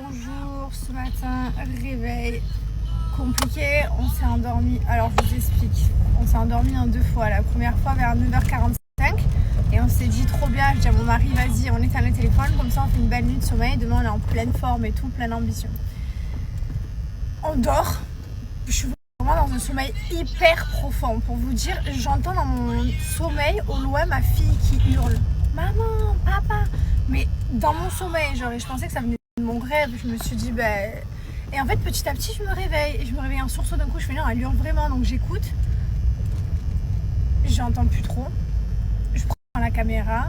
bonjour. Ce matin, réveil compliqué. On s'est endormi. Alors, je vous explique. On s'est endormi en 2 fois. La première fois vers 9h45. Et on s'est dit trop bien. Je dis à mon mari, vas-y, on éteint le téléphone. Comme ça, on fait une belle nuit de sommeil. Demain, on est en pleine forme et tout, pleine ambition. On dort. Je suis vraiment dans un sommeil hyper profond. Pour vous dire, j'entends dans mon sommeil au loin ma fille qui hurle. Maman, papa. Mais dans mon sommeil, genre, et je pensais que ça venait de mon rêve. Je me suis dit, Et en fait, petit à petit, je me réveille. Et je me réveille en sursaut d'un coup. Je fais, non, elle hurle vraiment. Donc j'écoute. J'entends plus trop. Je prends la caméra.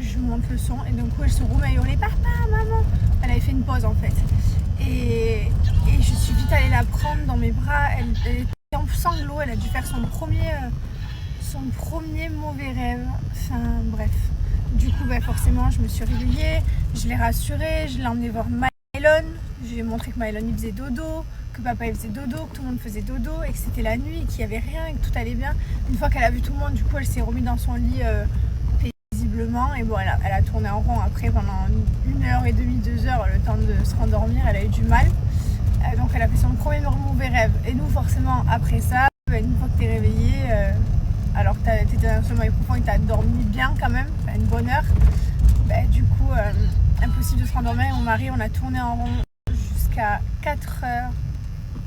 Je monte le son. Et d'un coup, elle se remet à hurler, papa, maman. Elle avait fait une pause en fait. Et je suis vite allée la prendre dans mes bras. Elle était en sanglots. Elle a dû faire son premier mauvais rêve. Enfin, bref. Du coup, forcément, je me suis réveillée, je l'ai rassurée, je l'ai emmenée voir Mylon. Je lui ai montré que Mylon il faisait dodo, que papa il faisait dodo, que tout le monde faisait dodo et que c'était la nuit, qu'il n'y avait rien et que tout allait bien. Une fois qu'elle a vu tout le monde, du coup, elle s'est remise dans son lit paisiblement. Et bon, elle a tourné en rond après pendant 1h30, 2 heures, le temps de se rendormir. Elle a eu du mal. Donc, elle a fait son premier mauvais rêve. Et nous, forcément, après ça, une fois que tu es réveillée, alors que tu étais dans un sommeil profond et que tu as dormi bien quand même, une bonne heure, du coup, impossible de se rendormir. Et mon mari, on a tourné en rond jusqu'à 4h,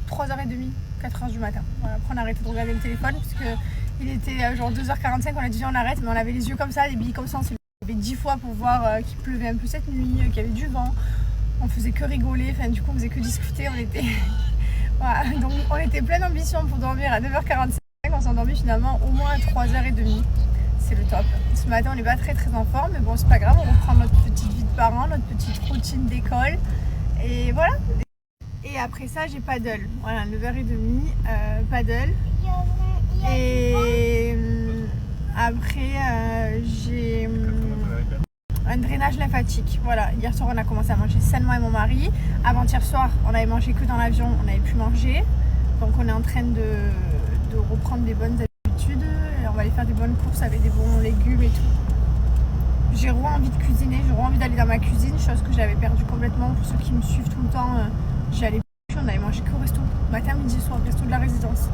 3h30, 4h du matin. Voilà, après, on a arrêté de regarder le téléphone parce qu'il était genre 2h45, on a dit on arrête, mais on avait les yeux comme ça, les billes comme ça, on s'est levé 10 fois pour voir qu'il pleuvait un peu cette nuit, qu'il y avait du vent. On faisait que rigoler, du coup, on faisait que discuter. On était, voilà, donc on était plein d'ambition pour dormir à 9h45. On s'est endormi finalement au moins à 3h30. C'est le top. Ce matin, on n'est pas très en forme, mais bon, c'est pas grave. On reprend notre petite vie de parents, notre petite routine d'école. Et voilà. Et après ça, j'ai paddle. Voilà, 9h30, paddle. Et après, j'ai un drainage lymphatique. Voilà, hier soir, on a commencé à manger sainement avec mon mari. Avant-hier soir, on avait mangé que dans l'avion, on n'avait plus mangé. Donc, on est en train de reprendre des bonnes habitudes. Et on va aller faire des bonnes courses avec des bons légumes et tout. J'ai envie de cuisiner, j'ai envie d'aller dans ma cuisine, chose que j'avais perdue complètement. Pour ceux qui me suivent tout le temps, j'y allais plus, on allait manger que au resto, matin, midi, soir, resto de la résidence.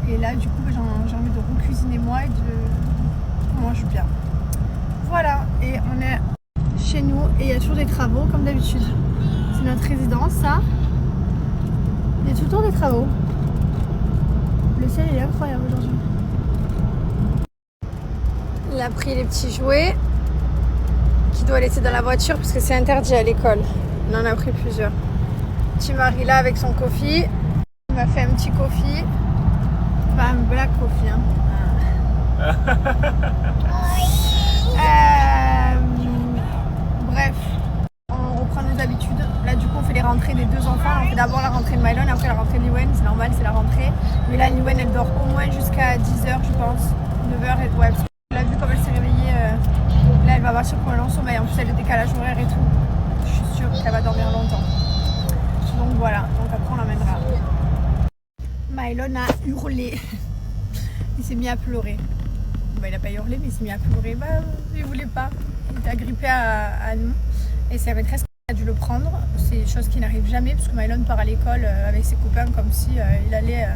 Et là, du coup, j'ai envie de recuisiner moi et de manger bien. Voilà, et on est chez nous et il y a toujours des travaux comme d'habitude. C'est notre résidence, ça. Il y a tout le temps des travaux. Le ciel il est incroyable aujourd'hui. Il a pris les petits jouets qui doit laisser dans la voiture parce que c'est interdit à l'école. Il en a pris plusieurs. Petit mari là avec son coffee. Il m'a fait un petit coffee. Pas un black coffee. Bref, on reprend nos habitudes. Là du coup on fait les rentrées des 2 enfants. On fait d'abord la rentrée de Mylon, après la rentrée de Liwen. C'est normal, c'est la rentrée. Mais là Liwen elle dort au moins jusqu'à 10h je pense. 9h et ouais. Parce que là vu comme elle s'est réveillée, là elle va partir pour un long sommeil. En plus elle a le décalage horaire et tout. Je suis sûre qu'elle va dormir longtemps. Donc voilà, donc après on l'emmènera. Mylon a hurlé. Il s'est mis à pleurer. Il n'a pas hurlé mais il s'est mis à pleurer. Il voulait pas. Il était agrippé à nous. Et c'est la maîtresse qui a dû le prendre. C'est une chose qui n'arrive jamais parce que Mylon part à l'école avec ses copains comme si il allait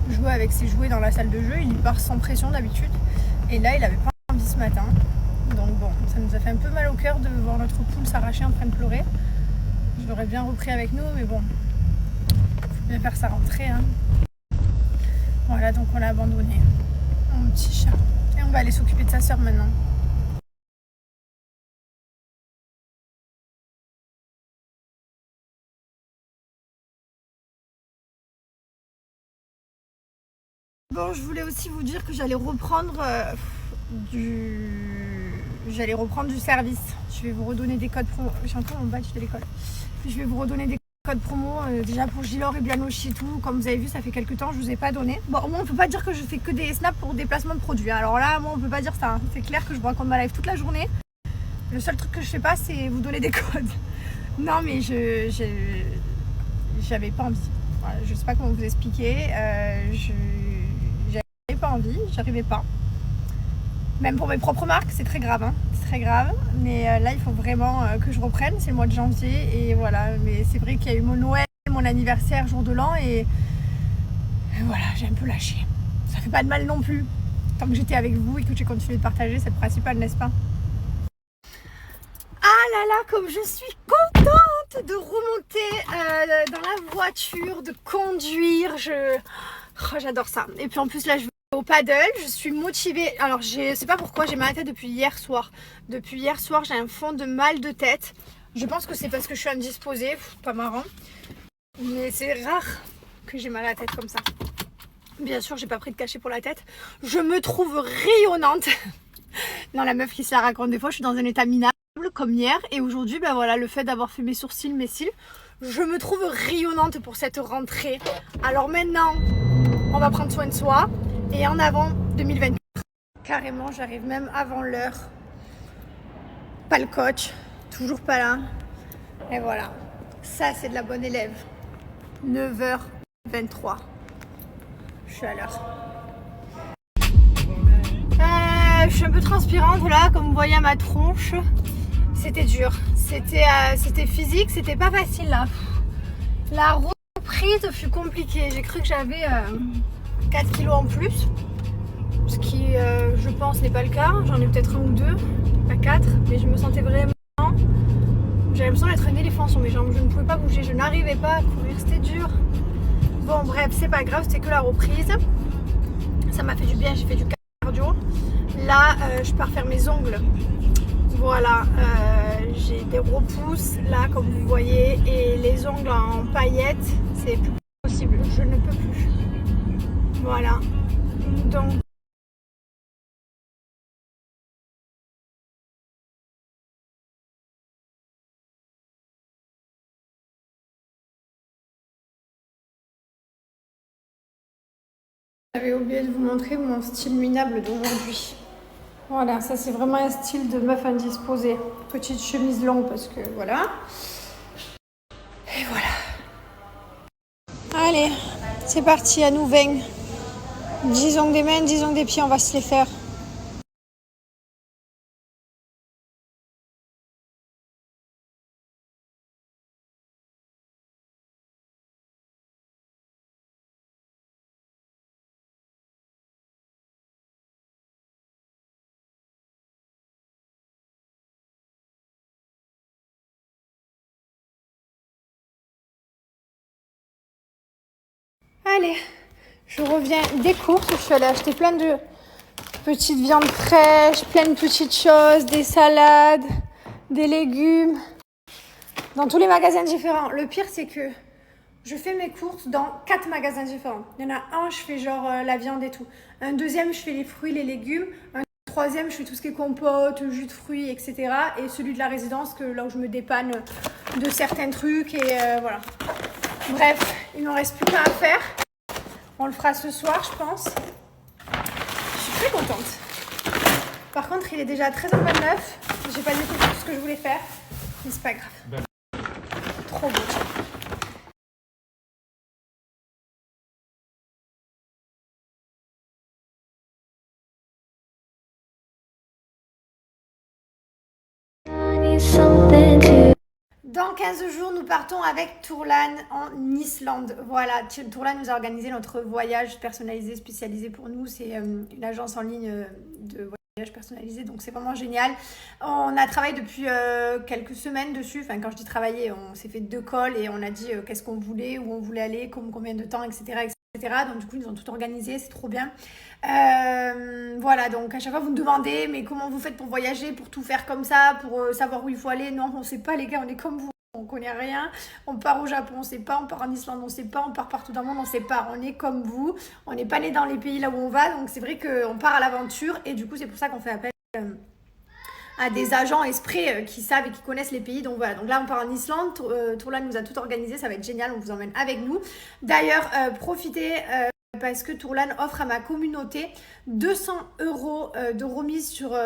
jouer avec ses jouets dans la salle de jeu. Il part sans pression d'habitude. Et là, il avait pas envie ce matin. Donc bon, ça nous a fait un peu mal au cœur de voir notre poule s'arracher en train de pleurer. Je l'aurais bien repris avec nous, mais bon, il faut bien faire sa rentrée. Voilà, donc on l'a abandonné. Mon petit chat. Et on va aller s'occuper de sa sœur maintenant. Bon, je voulais aussi vous dire que j'allais reprendre du service. Je vais vous redonner des codes promo. J'ai encore mon badge de l'école. Je vais vous redonner des codes promo déjà pour Gilor et Bianochi et tout. Comme vous avez vu, ça fait quelques temps, je vous ai pas donné. Bon, moi, on peut pas dire que je fais que des snaps pour des placements de produits. Alors là, moi, on peut pas dire ça. C'est clair que je vous raconte ma live toute la journée. Le seul truc que je fais pas, c'est vous donner des codes. Non, mais j'avais pas envie. Voilà, je sais pas comment vous expliquer. J'avais pas envie, j'arrivais pas. Même pour mes propres marques, c'est très grave, hein. C'est très grave. Mais là, il faut vraiment que je reprenne. C'est le mois de janvier et voilà. Mais c'est vrai qu'il y a eu mon Noël, mon anniversaire, jour de l'an et voilà, j'ai un peu lâché. Ça fait pas de mal non plus. Tant que j'étais avec vous et que j'ai continué de partager, c'est le principal, n'est-ce pas? Ah là là, comme je suis contente de remonter dans la voiture, de conduire. Oh, j'adore ça. Et puis en plus là, je vais au paddle. Je suis motivée. Alors je sais pas pourquoi, j'ai mal à la tête depuis hier soir. Depuis hier soir, j'ai un fond de mal de tête. Je pense que c'est parce que je suis indisposée. Pas marrant. Mais c'est rare que j'ai mal à la tête comme ça. Bien sûr, j'ai pas pris de cachet pour la tête. Je me trouve rayonnante. Non, la meuf qui se la raconte des fois, je suis dans un état minable comme hier. Et aujourd'hui, ben voilà, le fait d'avoir fait mes sourcils, mes cils, je me trouve rayonnante pour cette rentrée. Alors maintenant, on va prendre soin de soi. Et en avant 2024. Carrément, j'arrive même avant l'heure. Pas le coach, toujours pas là. Et voilà, ça c'est de la bonne élève. 9h23. Je suis à l'heure. Je suis un peu transpirante là, comme vous voyez à ma tronche. C'était dur. C'était physique, c'était pas facile là. La reprise fut compliquée. J'ai cru que j'avais 4 kilos en plus. Ce qui, je pense, n'est pas le cas. J'en ai peut-être un ou deux, pas 4. Mais je me sentais vraiment... J'avais l'impression d'être un éléphant sur mes jambes. Je ne pouvais pas bouger. Je n'arrivais pas à courir. C'était dur. Bon, bref, c'est pas grave. C'était que la reprise. Ça m'a fait du bien. J'ai fait du cardio. Là, je pars faire mes ongles. Voilà. J'ai des repousses, là, comme vous voyez. Et les ongles en paillettes, c'est plus possible. Je ne peux plus. Voilà. Donc, j'avais oublié de vous montrer mon style minable d'aujourd'hui. Voilà, ça c'est vraiment un style de meuf indisposée. Petite chemise longue parce que voilà. Et voilà. Allez, c'est parti, à nous 20. 10 ongles des mains, 10 ongles des pieds, on va se les faire. Allez, je reviens des courses. Je suis allée acheter plein de petites viandes fraîches, plein de petites choses, des salades, des légumes, dans tous les magasins différents. Le pire, c'est que je fais mes courses dans 4 magasins différents. Il y en a un, je fais genre la viande et tout. Un deuxième, je fais les fruits, les légumes. Un troisième, je fais tout ce qui est compote, jus de fruits, etc. Et celui de la résidence, là où je me dépanne de certains trucs. Et voilà. Bref, il ne me reste plus qu'un à faire. On le fera ce soir, je pense. Je suis très contente. Par contre, il est déjà 13h29. J'ai pas dit tout ce que je voulais faire. Mais c'est pas grave. Trop beau. Dans 15 jours, nous partons avec Tourlan en Islande. Voilà, Tourlan nous a organisé notre voyage personnalisé, spécialisé pour nous. C'est une agence en ligne de voyage personnalisé, donc c'est vraiment génial. On a travaillé depuis quelques semaines dessus. Enfin, quand je dis travailler, on s'est fait 2 calls et on a dit qu'est-ce qu'on voulait, où on voulait aller, combien de temps, etc. Donc du coup, ils ont tout organisé, c'est trop bien. Voilà, donc à chaque fois, vous me demandez, mais comment vous faites pour voyager, pour tout faire comme ça, pour savoir où il faut aller? Non, on sait pas, les gars, on est comme vous. On connaît rien, on part au Japon, on sait pas, on part en Islande, on sait pas, on part partout dans le monde, on sait pas, on est comme vous, on n'est pas né dans les pays là où on va, donc c'est vrai qu'on part à l'aventure et du coup c'est pour ça qu'on fait appel à des agents exprès qui savent et qui connaissent les pays. Donc voilà, donc là on part en Islande, Tourlan nous a tout organisé, ça va être génial, on vous emmène avec nous. D'ailleurs, profitez parce que Tourlan offre à ma communauté 200 € de remise sur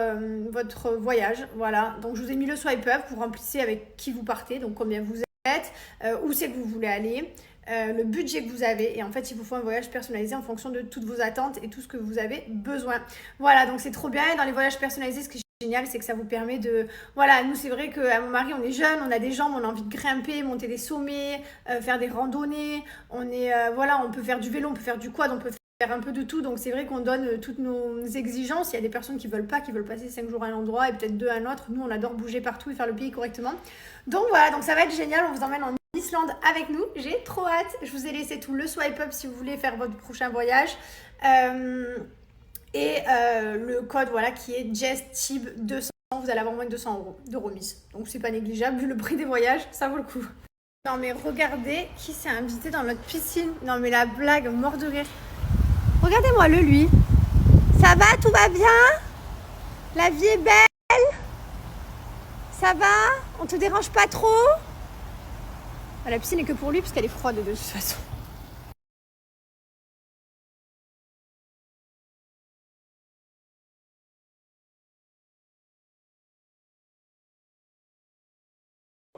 votre voyage. Voilà, donc je vous ai mis le swipe up, vous remplissez avec qui vous partez, donc combien vous êtes, où c'est que vous voulez aller, le budget que vous avez, et en fait il vous faut un voyage personnalisé en fonction de toutes vos attentes et tout ce que vous avez besoin. Voilà, donc c'est trop bien. Et dans les voyages personnalisés, ce qui est génial, c'est que ça vous permet de... Voilà, nous c'est vrai qu'à mon mari, on est jeune, on a des jambes, on a envie de grimper, monter des sommets, faire des randonnées, on est... voilà, on peut faire du vélo, on peut faire du quad, on peut faire un peu de tout. Donc c'est vrai qu'on donne toutes nos exigences. Il y a des personnes qui veulent pas, qui veulent passer 5 jours à un endroit et peut-être 2 à un autre. Nous, on adore bouger partout et faire le pays correctement. Donc voilà, donc ça va être génial, on vous emmène en Islande avec nous, j'ai trop hâte. Je vous ai laissé tout le swipe up si vous voulez faire votre prochain voyage. Le code voilà qui est JESTIB200, vous allez avoir moins de 200 € de remise. Donc c'est pas négligeable, vu le prix des voyages, ça vaut le coup. Non mais regardez qui s'est invité dans notre piscine. Non mais la blague, mort de rire. Regardez-moi le lui. Ça va, tout va bien? La vie est belle? Ça va? On te dérange pas trop? La piscine est que pour lui puisqu'elle est froide de toute façon.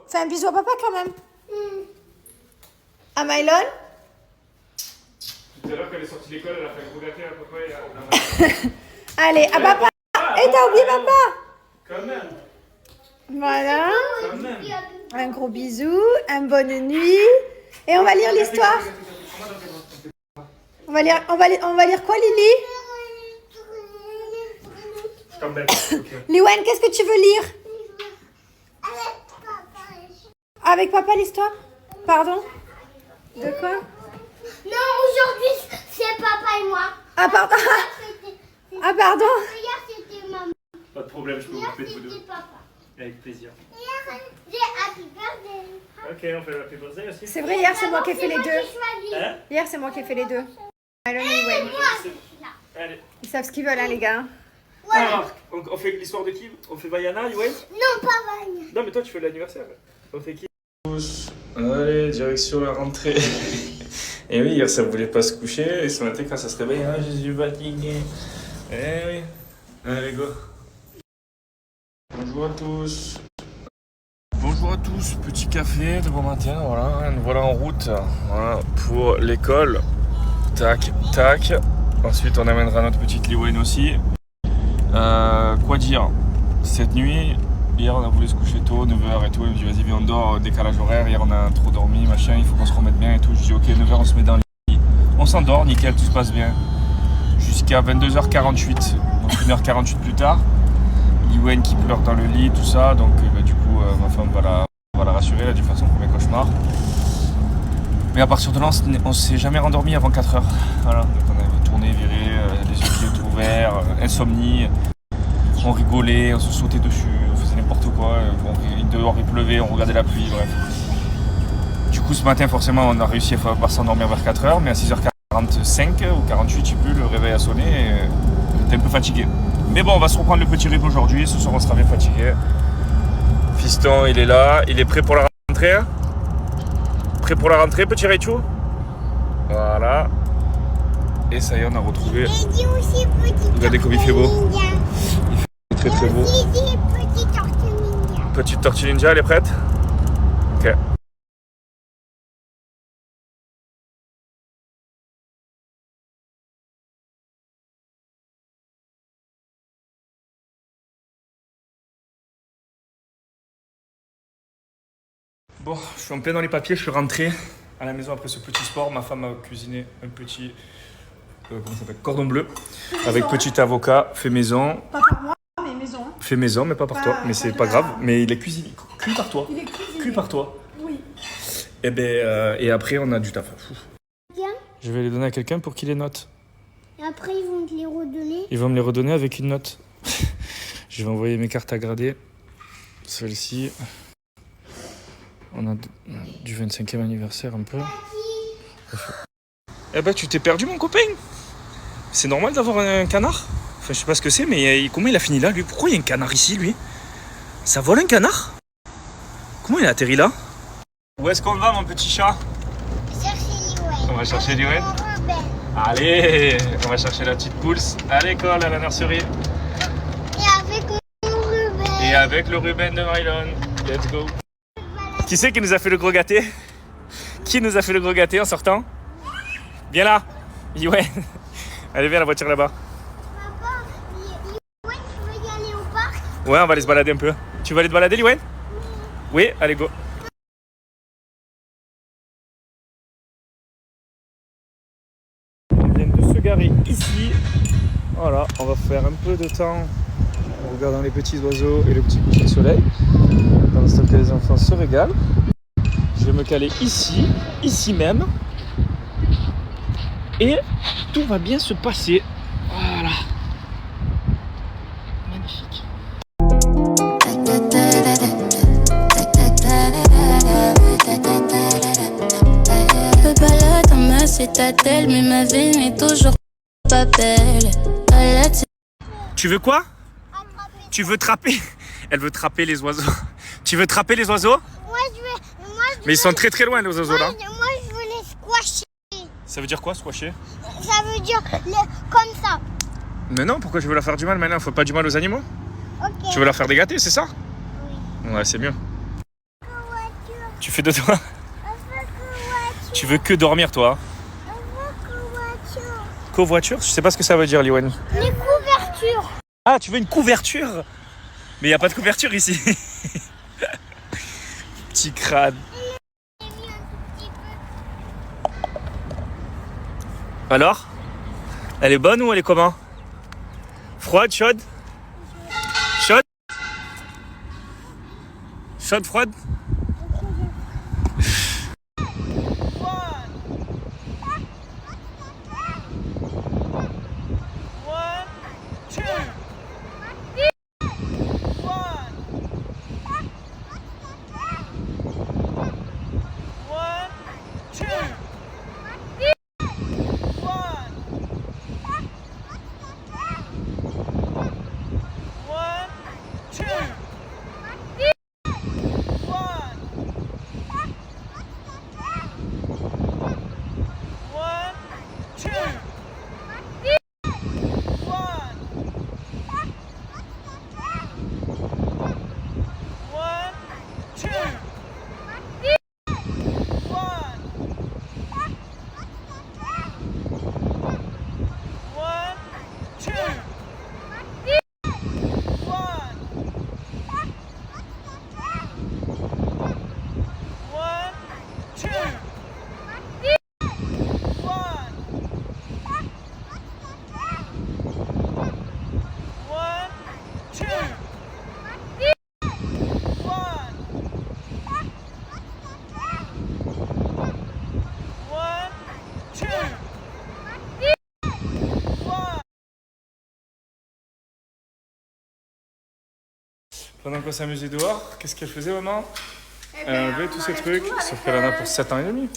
Fais un bisou à papa quand même. À Mylon. Tout à l'heure, quand elle est sortie de l'école, elle a fait un gros gâteau à papa et à... Allez, à papa. Et t'as oublié papa? Quand même. Voilà. Quand même. Un gros bisou, une bonne nuit. Et on va lire l'histoire. On va lire quoi, Lily? Je t'embête. Okay. Liwen, qu'est-ce que tu veux lire? Avec papa l'histoire? Pardon? De quoi? Non, aujourd'hui, c'est papa et moi. Ah, pardon. Ah, pardon. Hier, c'était maman. Pas de problème, je peux vous Hier, couper de vous deux. c'était papa. Avec plaisir. Hier, j'ai happy birthday. Ok, on fait la happy birthday aussi. C'est vrai, hier, c'est moi qui ai fait les deux. Hein? Hier, c'est moi qui ai fait les deux. Mylon et Liwen. Allez. Ils savent ce qu'ils veulent, hein, les gars. Alors, on fait l'histoire de qui? On fait Vaiana, Yoann? Non, pas Vania. Non, mais toi, tu fais l'anniversaire. On fait qui? Allez, direction la rentrée. Et oui, hier, ça voulait pas se coucher. Et ce matin, quand ça se réveille, ah, je suis fatigué. Eh oui. Allez, go. Bonjour à tous. Bonjour à tous, petit café de bon matin, voilà, nous voilà en route voilà, pour l'école. Tac, tac. Ensuite, on amènera notre petite Liwen aussi. Quoi dire? Cette nuit, hier on a voulu se coucher tôt, 9h et tout. Il me dit vas-y, viens, on dort, décalage horaire. Hier on a trop dormi, machin, il faut qu'on se remette bien et tout. Je dis ok, 9h on se met dans le lit. On s'endort, nickel, tout se passe bien. Jusqu'à 22h48, donc 1h48 plus tard. Liwen qui pleure dans le lit, tout ça. Donc du coup, ma femme va la rassurer, elle a dû faire son premier cauchemar. Mais à partir de là, on s'est jamais rendormi avant 4h. Voilà, donc on avait tourné, viré, les yeux qui étaient ouverts, insomnie. On rigolait, on se sautait dessus, on faisait n'importe quoi. Dehors il pleuvait, on regardait la pluie, bref. Du coup, ce matin, forcément, on a réussi à s'endormir vers 4h, mais à 6h45 ou 48, je sais plus, le réveil a sonné et j'étais un peu fatigué. Mais bon, on va se reprendre le petit rythme aujourd'hui, ce soir on sera bien fatigué. Fiston, il est là, il est prêt pour la rentrée. Prêt pour la rentrée, petit Raichou? Voilà. Et ça y est, on a retrouvé. Regardez comme il fait beau. Il fait très très beau. Petite tortue ninja. Petite tortue ninja, elle est prête? Ok. Bon, je suis en plein dans les papiers, je suis rentré à la maison après ce petit sport. Ma femme a cuisiné un petit comment ça s'appelle, cordon bleu avec petit avocat fait maison. Pas par moi, mais maison. Fait maison, mais pas par toi. Mais c'est pas grave. Mais il est cuisiné, cuit par toi. Il est cuisiné. Cuit par toi. Oui. Et ben et après on a du taf. Bien. Je vais les donner à quelqu'un pour qu'il les note. Et après, ils vont te les redonner. Ils vont me les redonner avec une note. Je vais envoyer mes cartes à grader. Celle-ci. On a du 25e anniversaire un peu. Eh ben tu t'es perdu mon copain. C'est normal d'avoir un canard. Enfin je sais pas ce que c'est mais comment il a fini là lui? Pourquoi il y a un canard ici lui? Ça vole un canard? Comment il a atterri là? Où est-ce qu'on va mon petit chat? Chercher Liwen. On va chercher Liwen. Allez, on va chercher la petite Pouls à l'école, à la nurserie. Et avec mon Ruben. Et avec le Ruben de Mylon. Let's go. Qui c'est qui nous a fait le gros gâté? Qui nous a fait le gros gâté en sortant? Viens là. Ouais. Allez, viens la voiture là-bas. Papa, ouais, tu veux y aller au parc? Ouais, on va aller se balader un peu. Tu vas aller te balader, Liwen? Oui, allez, go. On vient de se garer ici. Voilà, on va faire un peu de temps en regardant les petits oiseaux et le petit coucher de soleil. Pendant ce temps que les enfants se régalent. Je vais me caler ici même. Et tout va bien se passer. Voilà. Magnifique. Je balade dans ma citadelle, mais ma vie n'est toujours pas belle. Tu veux quoi? Tu veux trapper? Elle veut trapper les oiseaux. Tu veux trapper les oiseaux? Mais ils sont très très loin les oiseaux là. Moi, je veux les squasher. Ça veut dire quoi, squasher? Ça veut dire comme ça. Mais non, pourquoi tu veux leur faire du mal maintenant? Faut pas du mal aux animaux? Ok. Tu veux leur faire des gâtés, c'est ça? Oui. Ouais, c'est mieux. Voiture. Tu fais de toi? Tu veux que dormir toi? Covoiture? Je sais pas ce que ça veut dire, Liwen. Les couvertures. Ah, tu veux une couverture? Mais il n'y a pas de couverture ici. Petit crâne. Alors? Elle est bonne ou elle est comment? Froide, chaude? Chaude? Chaude, froide? Pendant qu'on s'amusait dehors, qu'est-ce qu'elle faisait, maman? Elle enlevait tous ces trucs, sauf qu'elle en a pour 7 ans et demi.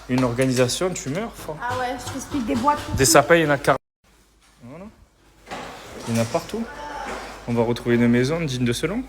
Une organisation, tu meurs. Ah ouais, je t'explique des boîtes. Des sapins, il y en a 40. Voilà. Il y en a partout. On va retrouver une maison digne de ce nom.